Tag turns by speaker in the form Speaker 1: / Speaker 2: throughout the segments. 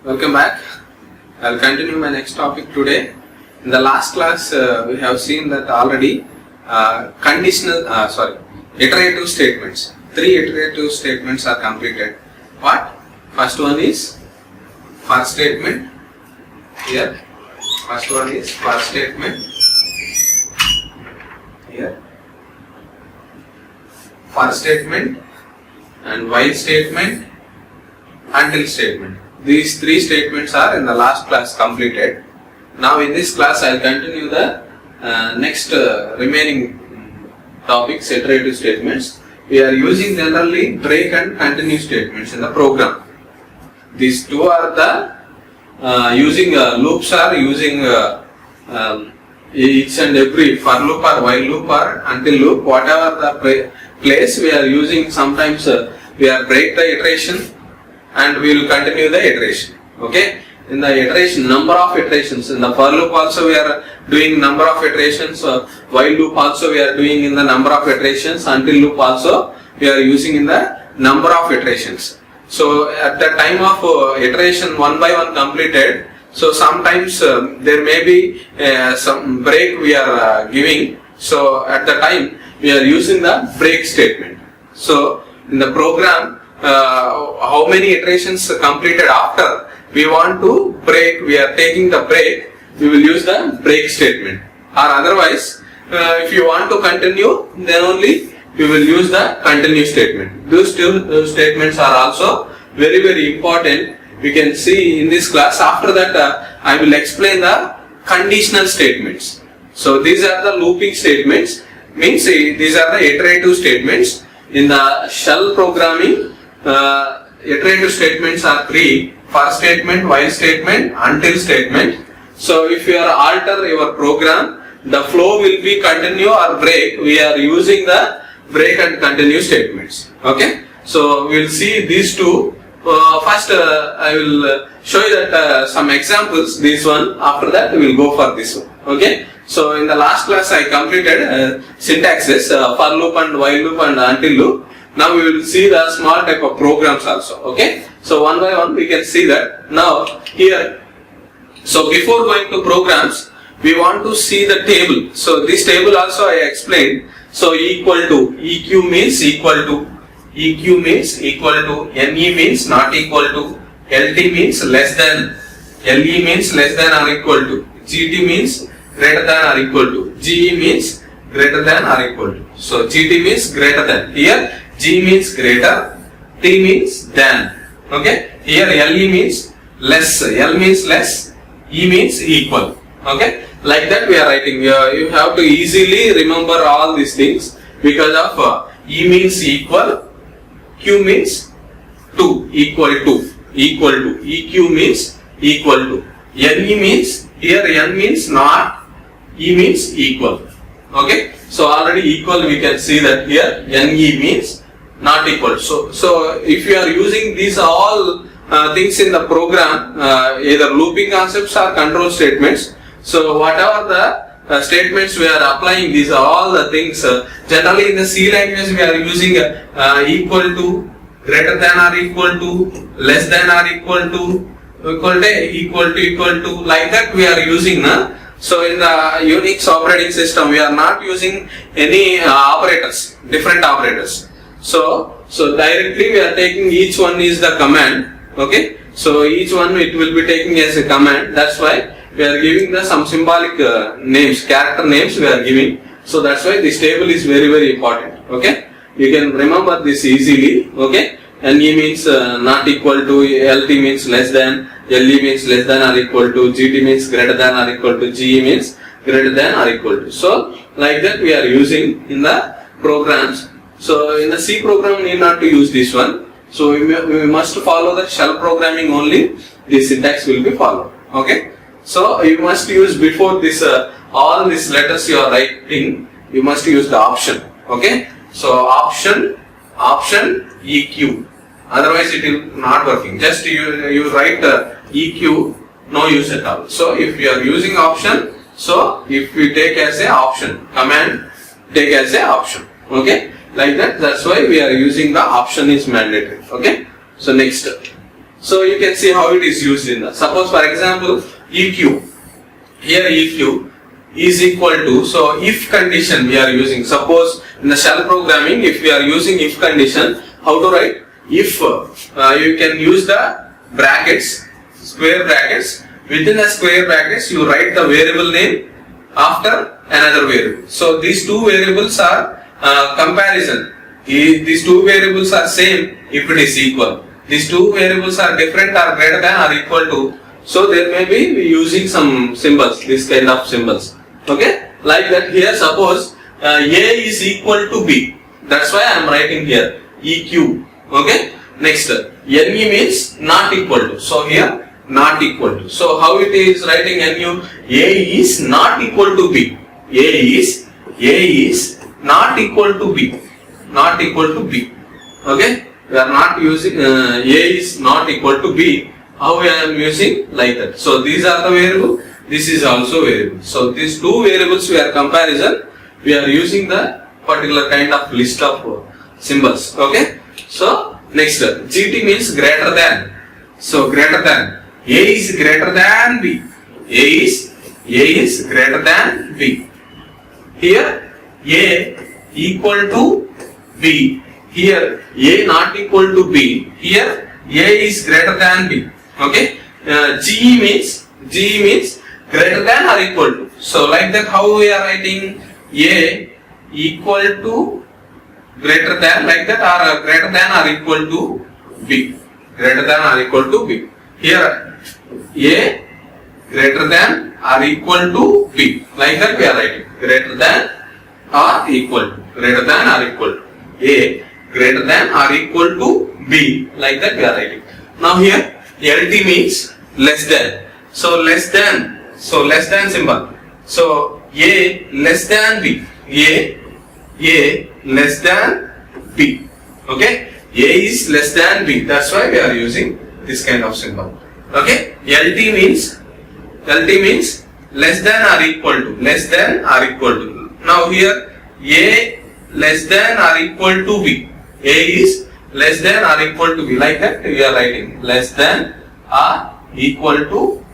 Speaker 1: Welcome back. I'll continue my next topic today. In the last class, we have seen that already iterative statements. 3 iterative statements are completed. What? First one is for statement. Here. First one is for statement. Here. For statement and while statement, until statement. These 3 statements are in the last class completed. Now in this class I will continue the next remaining topics, iterative statements. We are using generally break and continue statements in the program. These 2 are the using loops are using each and every for loop or while loop or until loop, whatever the place we are using. Sometimes we are break the iteration and we will continue the iteration. Okay, in the iteration, number of iterations. In the for loop also we are doing number of iterations. While loop also we are doing in the number of iterations. Until loop also we are using in the number of iterations. So at the time of iteration one by one completed, so sometimes there may be some break we are giving. So at the time we are using the break statement. So in the program, how many iterations completed after we want to break, we are taking the break, we will use the break statement. Or otherwise, if you want to continue, then only we will use the continue statement. Those 2 statements are also very, very important. We can see in this class. After that, I will explain the conditional statements. So these are the looping statements, means these are the iterative statements. In the shell programming, iterative statements are 3: for statement, while statement, until statement. So if you are alter your program, the flow will be continue or break. We are using the break and continue statements. Okay, so we will see these 2. First I will show you that some examples, this one. After that we will go for this one. Okay, so in the last class I completed syntaxes, for loop and while loop and until loop. Now we will see the small type of programs also. Okay, so one by one we can see that. Now here, so before going to programs, we want to see the table. So this table also I explained. So equal to, EQ means equal to, EQ means equal to, NE means not equal to, LT means less than, LE means less than or equal to, GT means greater than or equal to, GE means greater than or equal to. So GT means greater than. Here G means greater, T means than. Okay, here LE means less, L means less, E means equal. Okay, like that we are writing. You have to easily remember all these things because of E means equal, Q means to, equal to, equal to, EQ means equal to, NE means, here N means not, E means equal. Okay, so already equal we can see that here NE means not equal. So if you are using these all things in the program, either looping concepts or control statements, so whatever the statements we are applying, these are all the things. Generally in the C language we are using equal to, greater than or equal to, less than or equal to, equal to, like that we are using. So in the Unix operating system we are not using any operators, different operators. So directly we are taking each one is the command. Okay, so each one it will be taking as a command. That's why we are giving the some symbolic names, character names we are giving. So that's why this table is very, very important. Okay, you can remember this easily. Okay, NE means not equal to, LT means less than, LE means less than or equal to, GT means greater than or equal to, GE means greater than or equal to. So like that we are using in the programs. So in the C program we need not to use this one. So we must follow the shell programming only. This syntax will be followed. Okay, so you must use before this all these letters you are writing, you must use the option. Okay, so option EQ, otherwise it will not working. Just you write EQ, no use at all. So if you are using option, so if we take as a option, command take as a option. Okay, like that. That's why we are using the option is mandatory. Okay, so next, So you can see how it is used in the, suppose for example EQ. Here EQ is equal to, so if condition we are using, suppose in the shell programming if we are using if condition, how to write? If you can use the brackets, square brackets, within the square brackets you write the variable name after another variable. So these two variables are comparison. These two variables are same if it is equal. These two variables are different or greater than or equal to. So there may be using some symbols, this kind of symbols. Okay, like that here suppose A is equal to B. That's why I am writing here EQ. Okay, next NE means not equal to. So here not equal to. So how it is writing NU? A is not equal to B. A is not equal to B. Not equal to B. Okay, we are not using A is not equal to B. How I am using like that. So these are the variable. This is also variable. So these two variables we are comparison. We are using the particular kind of list of symbols. Okay. So next GT means greater than. So greater than. A is greater than B. A is greater than B. Here A equal to B. Here A not equal to B. Here A is greater than B. Okay. GE means greater than or equal to. So like that, how we are writing? A equal to greater than, like that, or greater than or equal to B. Greater than or equal to B. Here A greater than or equal to B. Like that we are writing. Greater than or equal to. Greater than or equal to. A greater than or equal to B. Like that we are writing. Now here LT means less than. So less than. So less than symbol. So A less than B. A less than B. Okay. A is less than B. That's why we are using this kind of symbol. Okay. LT means less than or equal to. Less than or equal to. Now here A less than or equal to B. A is less than or equal to B. Like that we are writing less than or equal to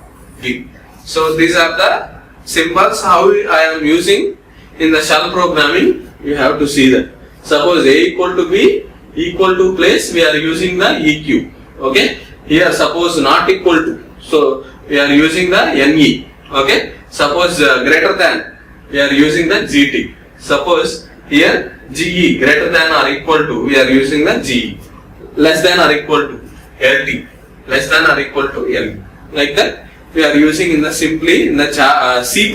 Speaker 1: B. So these are the symbols how I am using in the shell programming. You have to see that. Suppose A equal to B equal to place we are using the EQ. Okay. Here suppose not equal to. So we are using the NE. Okay. Suppose greater than we are using the GT. Suppose here GE greater than or equal to we are using the GE. Less than or equal to LT. Less than or equal to LT. Like that we are using in the simply in the C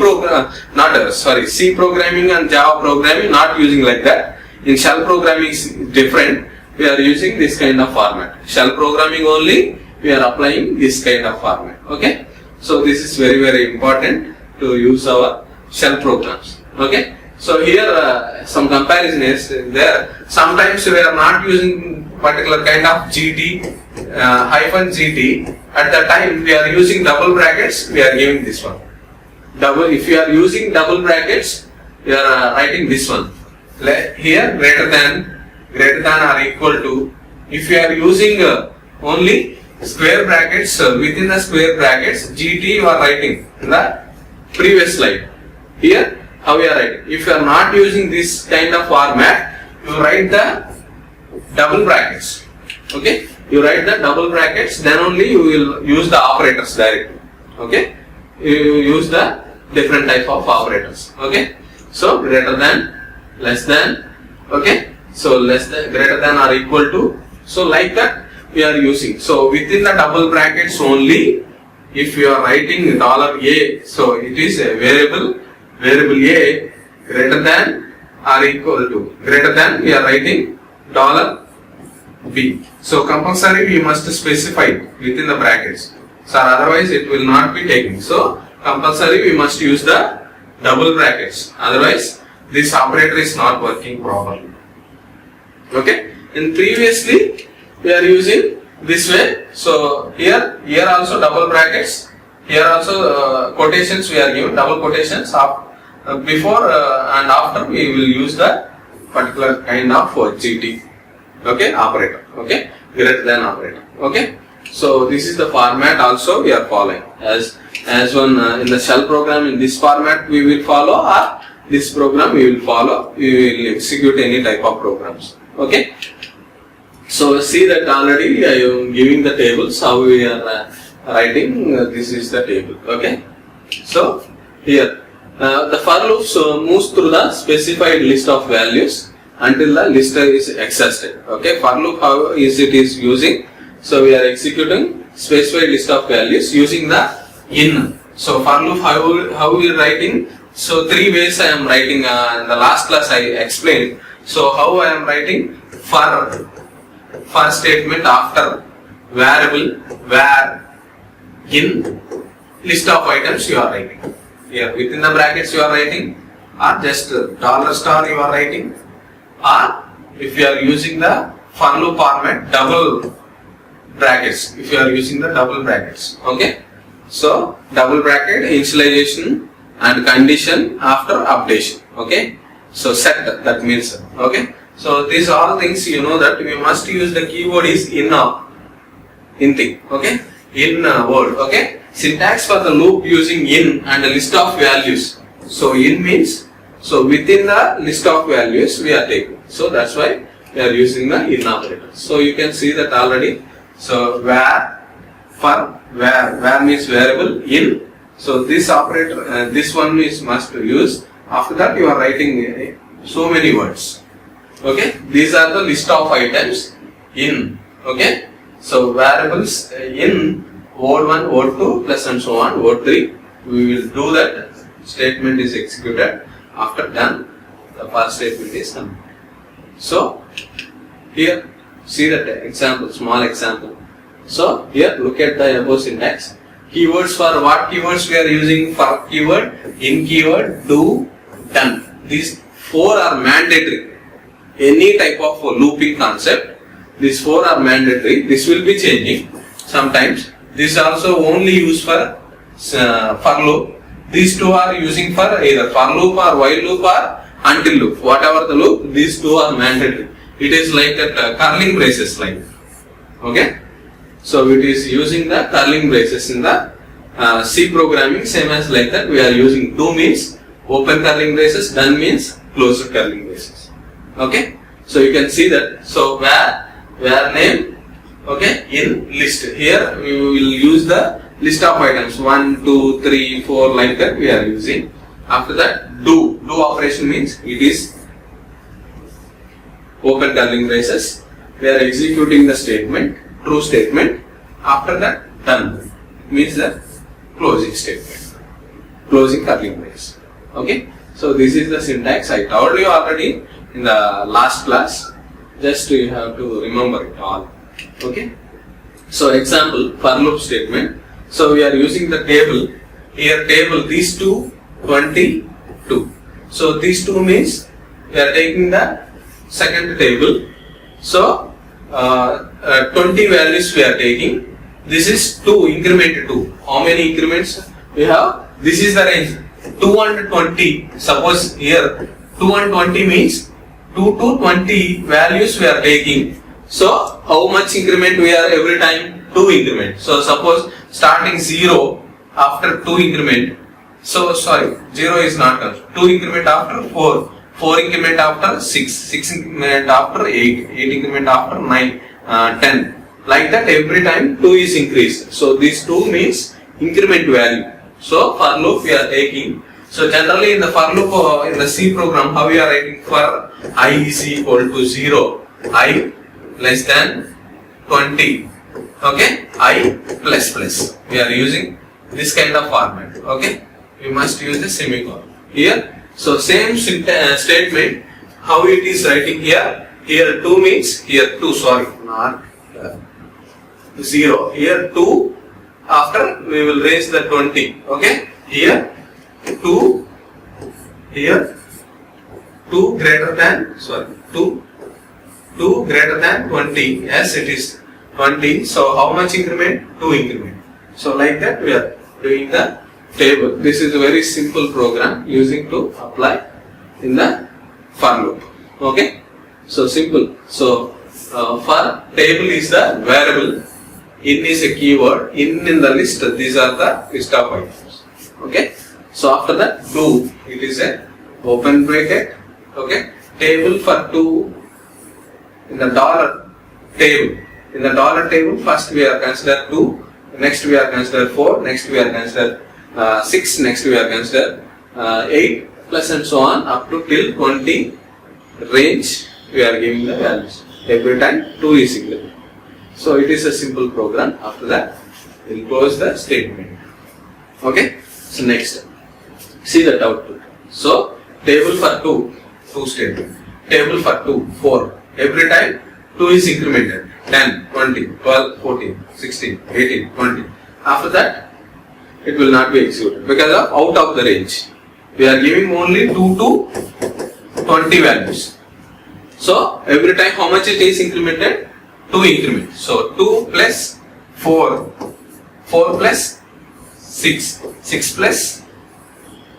Speaker 1: programming and Java programming, not using like that. In shell programming is different. We are using this kind of format. Shell programming only we are applying this kind of format. Okay. So this is very, very important to use our shell programs. Okay. So here some comparison is there. Sometimes we are not using particular kind of GT, hyphen GT. At the time we are using double brackets, we are giving this one. If you are using double brackets, we are writing this one. Here greater than or equal to. If you are using only square brackets, within the square brackets, GT you are writing in the previous slide. Here how we are writing. If you are not using this kind of format, you write the double brackets. Okay. You write the double brackets, then only you will use the operators directly. Okay. You use the different type of operators. Okay. So greater than, less than. Okay. So less than, greater than or equal to. So like that we are using. So within the double brackets only, if you are writing $A, so it is a variable A greater than or equal to. Greater than we are writing $B. So compulsory we must specify within the brackets. So otherwise it will not be taken. So compulsory we must use the double brackets. Otherwise this operator is not working properly. Okay. And previously we are using this way. So here also double brackets. Here also quotations we are given, double quotations. Before and after we will use the particular kind of GT. Okay, operator. Okay, greater than operator. Okay. So this is the format also we are following. As one in the shell program, in this format we will follow, or this program we will follow. We will execute any type of programs. Okay. So see that already I am giving the tables how we are writing. This is the table. Okay. So here the for loop moves through the specified list of values until the list is exhausted. Okay. For loop how is it is using? So we are executing specified list of values using the in. So for loop how we are writing? So three ways I am writing. In the last class I explained. So how I am writing? For statement after variable where in list of items you are writing. Here within the brackets you are writing, or just $* you are writing, or if you are using the for loop format double brackets, if you are using the double brackets. Okay. So double bracket initialization and condition after updation. Okay. So set, that means, okay. So these all things you know that we must use the keyword is in thing. Okay. In word. Okay. Syntax for the loop using in and a list of values. So in means, so within the list of values we are taking. So that's why we are using the in operator. So you can see that already. So where means variable in. So this operator, this one is must use. After that you are writing so many words. Okay, these are the list of items in. Okay, so variables in word 1, word 2 plus and so on, word 3. We will do that. Statement is executed. After done, the first statement is done. So here see that example, small example. So here look at the above syntax. Keywords, for what keywords we are using? For keyword, in keyword, do, done. These four are mandatory. Any type of looping concept, these four are mandatory. This will be changing sometimes. This also only used for loop. These two are using for either for loop or while loop or until loop. Whatever the loop, these two are mandatory. It is like that curling braces like. Okay. So it is using the curling braces in the C programming, same as like that. We are using do means open curling braces, done means closed curling braces. Okay. So you can see that. So where name, okay, in list. Here we will use the list of items 1, 2, 3, 4 like that we are using. After that do operation means it is open curling braces. We are executing the statement, true statement. After that done means the closing statement, closing curling brace. Okay. So this is the syntax. I told you already in the last class. Just you have to remember it all. Okay. So example, for loop statement. So we are using the table. Here table, these two, 22. So these two means we are taking the second table. So 20 values we are taking. This is 2, increment 2. How many increments we have? This is the range. 220. Suppose here 220 means 2 to 20 values we are taking. So how much increment we are every time? 2 increment. So suppose starting 0 after 2 increment. So sorry, 0 is not comes. 2 increment after 4. 4 increment after 6. 6 increment after 8. 8 increment after 9. 10. Like that every time 2 is increased. So this 2 means increment value. So for loop we are taking. So generally in the for loop in the C program, how we are writing? For I is equal to 0, I less than 20. Okay, I plus plus. We are using this kind of format. Okay, we must use the semicolon here. So same statement, how it is writing here. Here 2 means here 2. Sorry, not 0. Here 2. After we will raise the 20. Okay, here 2. Here 2 greater than 2 greater than 20. Yes, it is 20. So how much increment? 2 increment. So like that we are doing the table. This is a very simple program using to apply in the for loop. Okay. So simple. So for table is the variable In is a keyword. In the list, these are the list of items. Okay. So after that, do, it is a open bracket. Okay. Table for 2 in the dollar table. In the dollar table, first we are consider 2, next we are consider 4, next we are consider 6, next we are consider 8, plus and so on up to till 20 range we are giving the values. Every time 2 is included. So it is a simple program. After that, we will close the statement. Okay. So next, see that output. So table for 2 statement. Table for 2, 4. Every time 2 is incremented. 10, 20, 12, 14, 16, 18, 20. After that, it will not be executed because of out of the range. We are giving only 2 to 20 values. So every time how much it is incremented? 2 increment. So 2 plus 4, 4 plus 6, 6 plus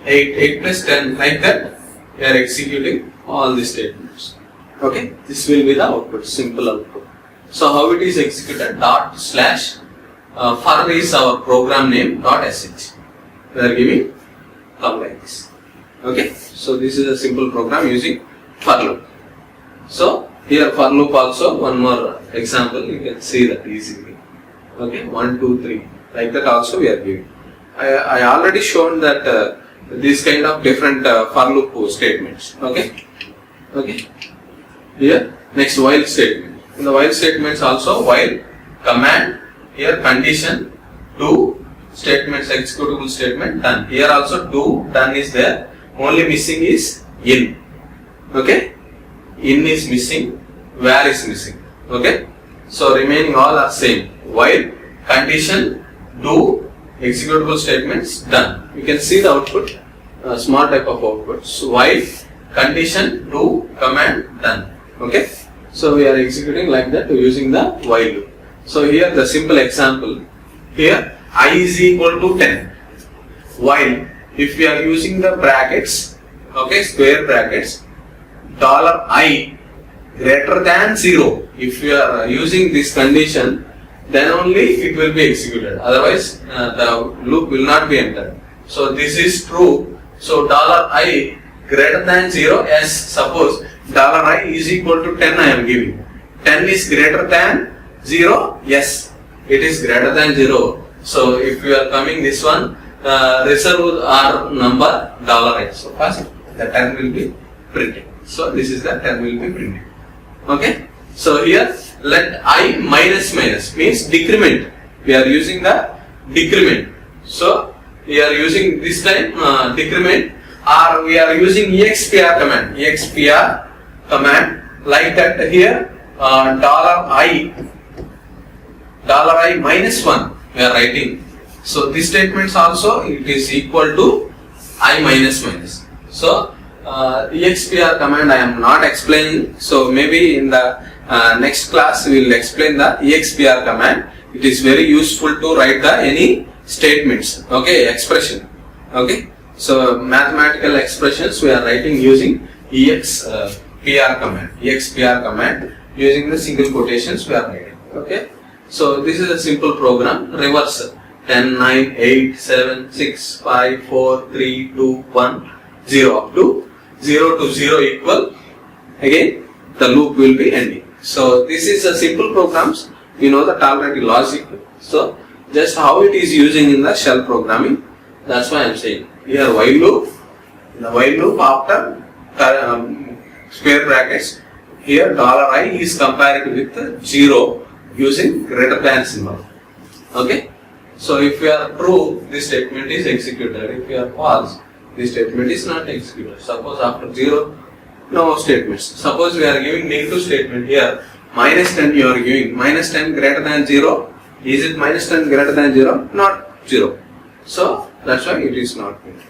Speaker 1: 8, 8 plus 10, like that we are executing all these statements. Okay, this will be the output, simple output. So how it is executed? Dot slash for is our program name dot sh. We are giving come like this. Okay, so this is a simple program using for loop. So here for loop also one more example, you can see that easily. Okay, 1, 2, 3, like that also we are giving. I already shown that these kind of different for loop statements. Okay, okay. Here next while statement. In the while statements also while command, here condition, do, statements executable statement, done. Here also do, done is there. Only missing is in. Okay, in is missing, where is missing. Okay, so remaining all are same. While condition, do, executable statements, done. You can see the output, small type of output. So while condition, do, command, done. Okay, so we are executing like that using the while loop. So here the simple example, here I is equal to 10. While if we are using the brackets, okay, square brackets, $I greater than 0. If we are using this condition, then only it will be executed. Otherwise, the loop will not be entered. So this is true. So $I greater than 0. Yes, suppose $I is equal to 10 I am giving. 10 is greater than 0. Yes, it is greater than 0. So if you are coming this one, reserve our number $I. So first the 10 will be printed. So this is the 10 will be printed. Okay. So here let I minus minus means decrement. We are using the decrement. So we are using this time decrement, or we are using expr command. Expr command like that here $I minus 1 we are writing. So this statements also it is equal to I minus minus. So expr command I am not explaining. So maybe in the next class we will explain the expr command. It is very useful to write the any statements. Okay, expression. Okay, so mathematical expressions we are writing using expr command. Expr command using the single quotations we are writing. Okay, so this is a simple program. Reverse 10, 9, 8, 7, 6, 5, 4, 3, 2, 1, 0 up to 0 to 0 equal. Again the loop will be ending. So this is a simple programs. You know that already logic. So just how it is using in the shell programming. That's why I am saying here while loop. In the while loop after square brackets, here $I is compared with 0 using greater than symbol. Okay. So if we are true, this statement is executed. If we are false, this statement is not executed. Suppose after 0, no statements. Suppose we are giving negative statement here, minus 10 you are giving, minus 10 greater than 0. Is it minus 10 greater than 0? Not 0. So that's why it is not good.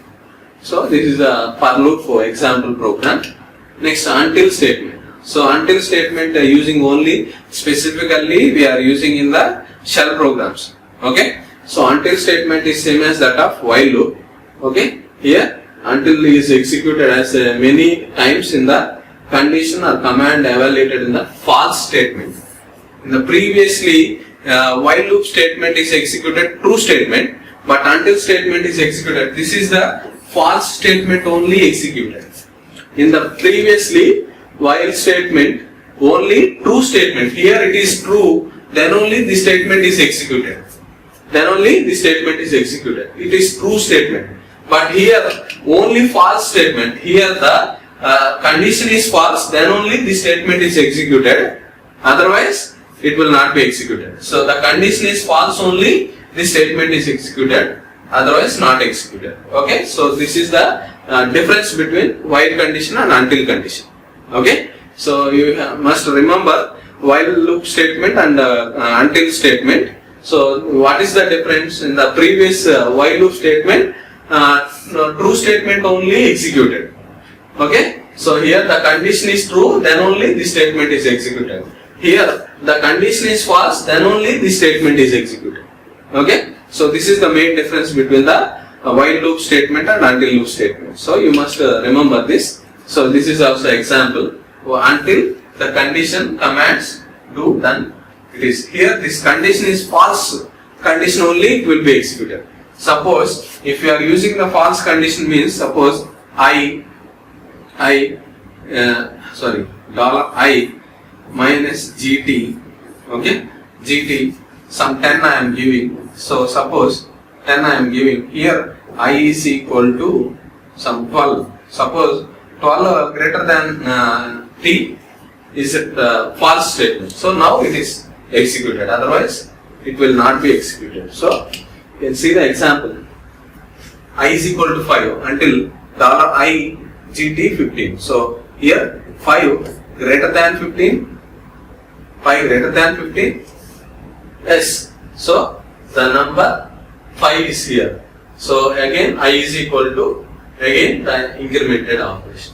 Speaker 1: So this is a for loop for example program. Next, until statement. So until statement using only specifically we are using in the shell programs. Okay. So until statement is same as that of while loop. Okay. Here until is executed as many times in the condition or command evaluated in the false statement. In the previously while loop statement is executed true statement, but until statement is executed, this is the false statement only executed. In the previously while statement only true statement, here it is true, then only the statement is executed. Then only the statement is executed. It is true statement. But here only false statement. Here the condition is false, then only the statement is executed. Otherwise, it will not be executed. So the condition is false only, the statement is executed. Otherwise, not executed. Okay. So this is the difference between while condition and until condition. Okay. So you must remember while loop statement and until statement. So what is the difference? In the previous while loop statement, true statement only executed. Okay. So here the condition is true, then only the statement is executed. Here the condition is false, then only the statement is executed. Okay. So this is the main difference between the while loop statement and until loop statement. So you must remember this. So this is also example. Until the condition commands do, then it is. Here this condition is false condition only, it will be executed. Suppose if you are using the false condition, means suppose $i minus gt, okay, gt some 10 I am giving. So suppose 10 I am giving, here I is equal to some 12. Suppose 12 greater than t is a false statement. So now it is executed, otherwise it will not be executed. So you can see the example. I is equal to 5 until $i gt 15. So here 5 greater than 15, 5 greater than 15. Yes. So the number 5 is here. So again I is equal to again the incremented operation.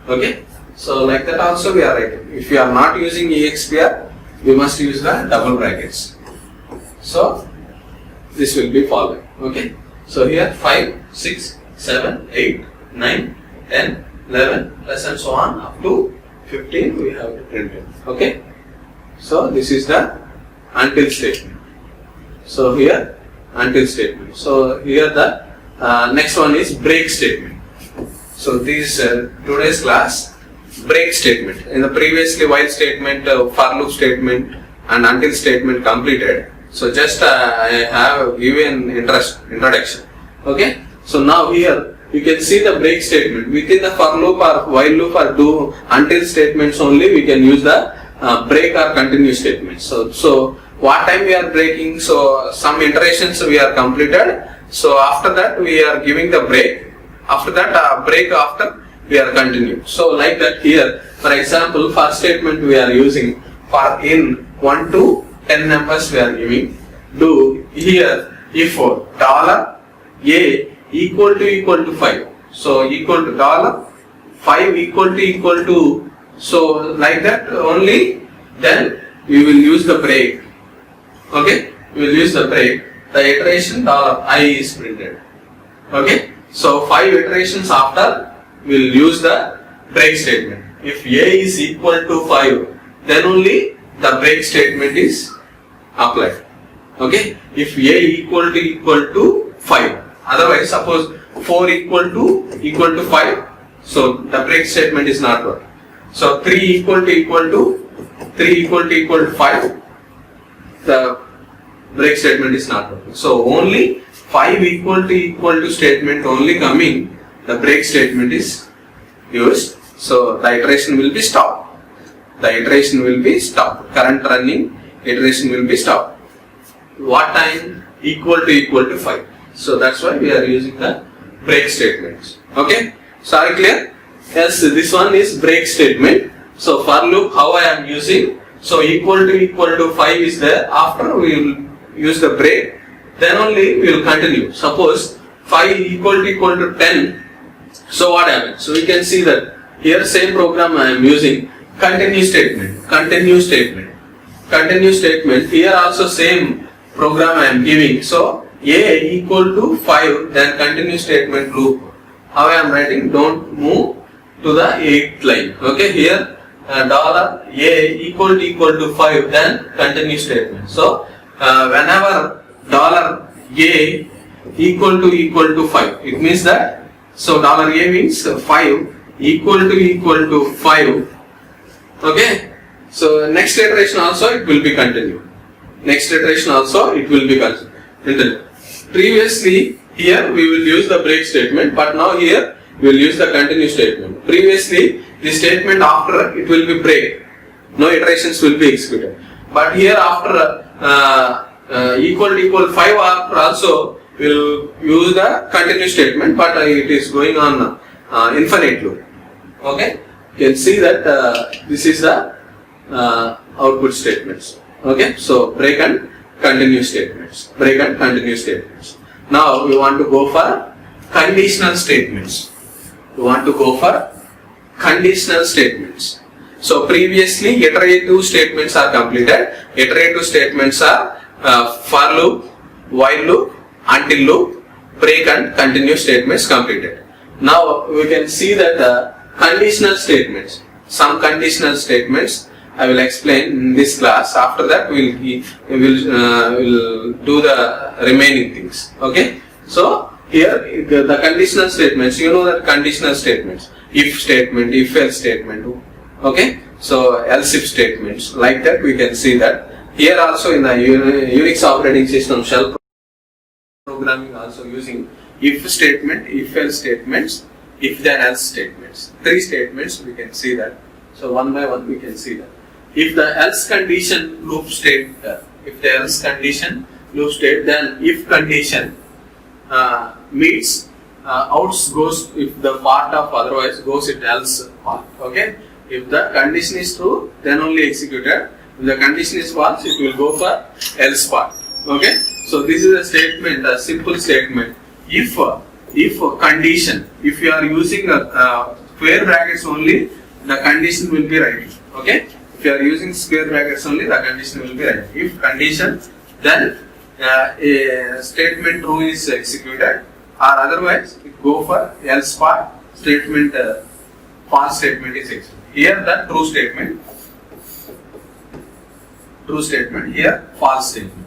Speaker 1: Okay. So like that also we are writing. If you are not using EXPR, we must use the double brackets. So this will be following. Okay. So here 5, 6, 7, 8, 9, 10, 11, plus and so on up to 15 we have to print it. Okay. So this is the until statement. So here until statement. So here the next one is break statement. So this today's class break statement. In the previously while statement, for loop statement and until statement completed. So just I have given introduction. Okay. So now here you can see the break statement. Within the for loop or while loop or do until statements only we can use the break or continue statements. So what time we are breaking? So some iterations we are completed. So after that we are giving the break. After that break after we are continuing. So like that here, for example, for statement we are using for in 1 to 10 numbers we are giving. Do here if $a equal to 5. So equal to $5 equal to, so like that only, then we will use the break. Okay, we will use the break. The iteration $i is printed. Okay, so 5 iterations after we will use the break statement. If a is equal to 5, then only the break statement is applied. Okay, if a equal to 5, otherwise suppose 4 equal to 5, so the break statement is not working. So 3 equal to 5, the break statement is not working. So only 5 equal to statement only coming, the break statement is used. So the iteration will be stopped. The iteration will be stopped. Current running iteration will be stopped. What time? Equal to 5. So that's why we are using the break statements. Okay. So are you clear? Yes, this one is break statement. So for loop how I am using. So equal to 5 is there. After we will use the break, then only we will continue. Suppose 5 equal to 10. So what happens? So we can see that here same program I am using. Continue statement. Here also same program I am giving. So a equal to 5, then continue statement loop. How I am writing? Don't move to the 8th line. Okay, here $a equal to 5, then continue statement. So whenever $A equal to 5, it means that, so $A means 5 equal to 5. Okay, so next iteration also it will be continued. Next iteration also it will be continued. Previously here we will use the break statement, but now here we will use the continue statement. Previously the statement after it will be break, no iterations will be executed. But here after equal 5 after also we will use the continue statement, but it is going on infinite loop. Okay, you can see that this is the output statements. Okay, so break and continue statements. Break and continue statements. Now we want to go for conditional statements. We want to go for conditional statements. So previously iterative statements are completed. Iterative statements are for loop, while loop, until loop, break and continue statements completed. Now we can see that conditional statements. Some conditional statements I will explain in this class. After that we will do the remaining things. Okay. So here the conditional statements. You know that conditional statements. If statement, if else statement. Okay. So else if statements. Like that we can see that. Here also in the Unix operating system shell programming also using if statement, if else statements, if then else statements. 3 statements we can see that. So one by one we can see that. If the else condition loop state, if the else condition loop state, then if condition meets outs goes if the part of otherwise goes it else part. Okay. If the condition is true, then only executed. If the condition is false, it will go for else part. Okay. So this is a statement, a simple statement. If condition, if you are using square brackets only, the condition will be right. Okay. If you are using square brackets only, the condition will be right. If condition, then a statement true is executed, or otherwise it go for else part statement, false statement is executed. Here the true statement, here false statement,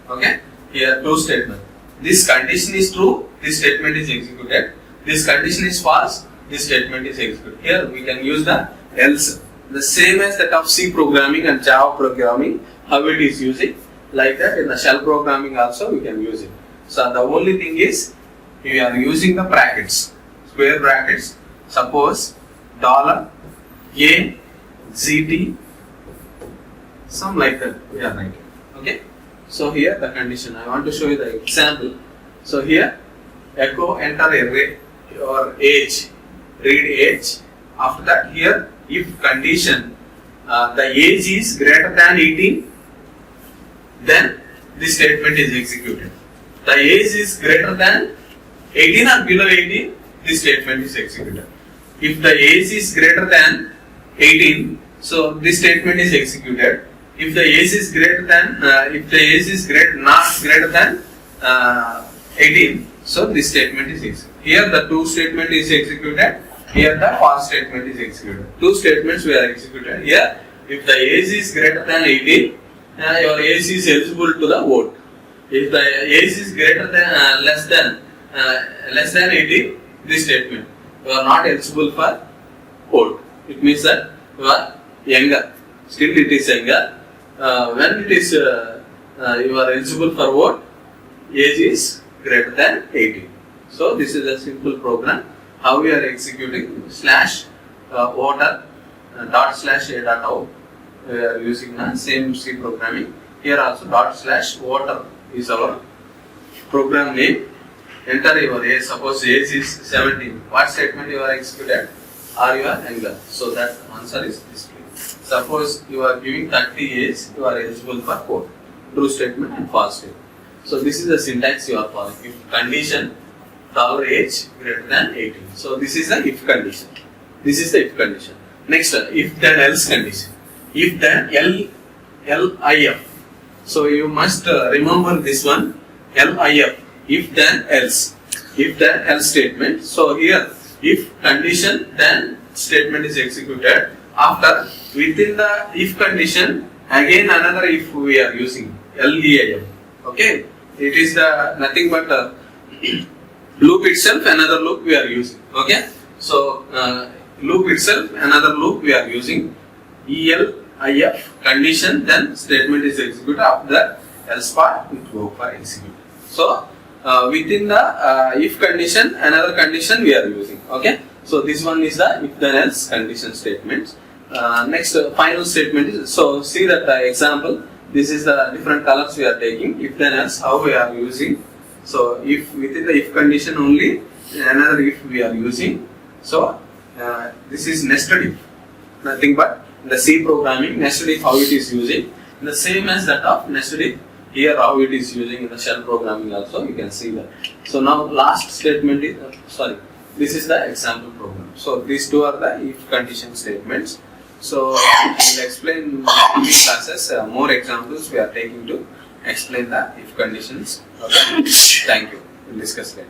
Speaker 1: okay, here true statement. This condition is true, this statement is executed. This condition is false, this statement is executed. Here we can use the else, the same as that of C programming and Java programming, how it is using. Like that in the shell programming also we can use it. So the only thing is we are using the brackets, square brackets. Suppose $A, ZT, some like that we are writing. Okay. So here the condition, I want to show you the example. So here echo enter array or age, read age. After that here if condition the age is greater than 18, then this statement is executed. The age is greater than 18 or below 18, this statement is executed. If the age is greater than 18, so this statement is executed. If the age is greater than, not greater than 18, so this statement is executed. Here the true statement is executed. Here the false statement is executed. 2 statements were executed. Here, if the age is greater than 18, your age is eligible to the vote. If the age is greater than less than 18, this statement, you are not eligible for vote. It means that you are younger. Still it is younger. When it is you are eligible for vote, age is greater than 18. So this is a simple program. How we are executing slash voter ./a.out. We are using the same C programming. Here also ./voter is our program name. Enter your age. Suppose age is 17. What statement you are executed? Are you are younger? So that answer is displayed. Suppose you are giving 30 age, you are eligible for vote. True statement and false statement. So this is the syntax you are following. If condition $age greater than 18. So this is the if condition. This is the if condition. Next, if then else condition. If then LIF. So you must remember this one, LIF. If then else. If then else statement. So here, if condition then statement is executed. After within the if condition, Again another if we are using LEIF. Okay, it is the nothing but loop itself, another loop we are using. Okay, so loop itself, another loop we are using. ELIF condition, then statement is executed. After that, else part it go for execute. So within the if condition, another condition we are using. Okay, so this one is the if then else condition statements. Next final statement is, so see that example. This is the different colors we are taking. If then else, how we are using. So if within the if condition only, another if we are using. So this is nested if, nothing but the C programming nested if how it is using. The same as that of nested if here how it is using in the shell programming also, you can see that. So now last statement is this is the example program. So these two are the if condition statements. So we will explain in these classes more examples we are taking to explain the if conditions. Okay. Thank you. We'll discuss later.